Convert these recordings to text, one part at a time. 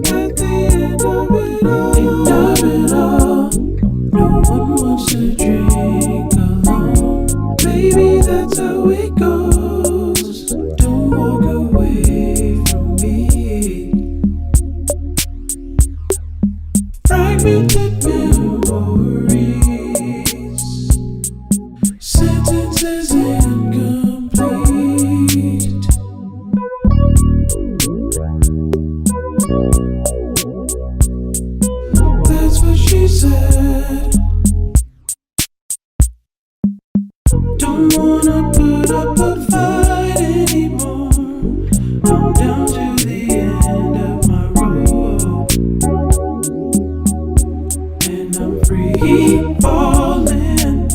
At the end of it all, no one wants to drink alone. Baby, that's how it goes. Don't walk away from me. Fragmented memories, sentences incomplete. That's what she said. Don't wanna put up a fight anymore. I'm down to the end of my rope, and I'm free falling.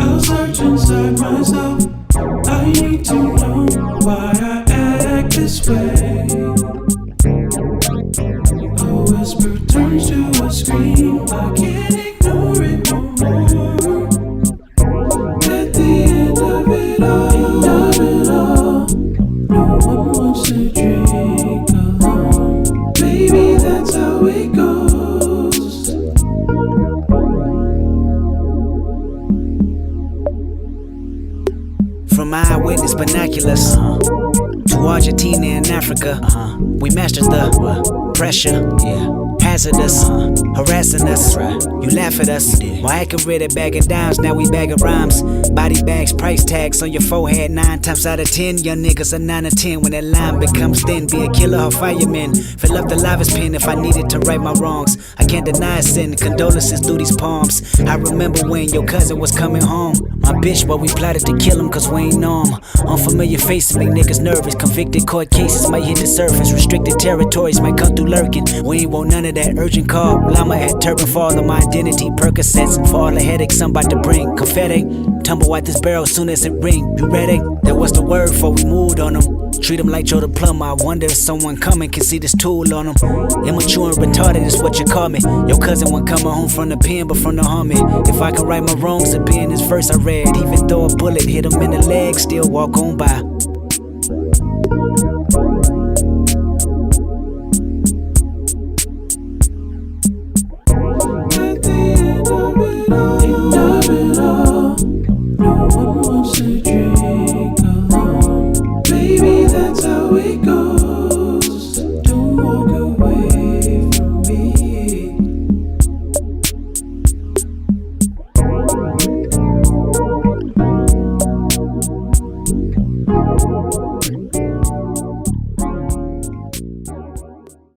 I'll search inside myself. I need to know why I act this way. A whisper turns to a scream. I can't ignore it no more. At the end of it all, no one wants to drink alone. Baby, that's how it goes. From eyewitness binoculars to Argentina and Africa, we masters the pressure, hazardous, harassing us. You laugh at us, more accurate at bagging dimes. Now we bagging rhymes, body bags, price tags on your forehead. 9 times out of 10, young niggas are 9 or 10. When that line becomes thin, be a killer or fireman. Fill up the livest pen if I needed to right my wrongs. I can't deny a sin, condolences through these palms. I remember when your cousin was coming home. My bitch, but we plotted to kill him cause we ain't know him. Unfamiliar faces make niggas nervous. Convicted court cases might hit the surface. Restricted territories might come through lurking. We ain't want none of that urgent call. Llama at turban for all of my identity. Percocets for all the headaches I'm about to bring. Confetti, tumble out this barrel soon as it ring. You ready? That was the word before we moved on them. Treat them like Joe the plumber. I wonder if someone coming can see this tool on them. Immature and retarded is what you call me. Your cousin wasn't coming home from the pen but from the army. If I can right my wrongs, it'd be in this verse I read. Even though a bullet hit him in the leg, still walk on by. At the end of it all, no one wants to drink alone. Baby, that's how it goes. Don't walk away from me.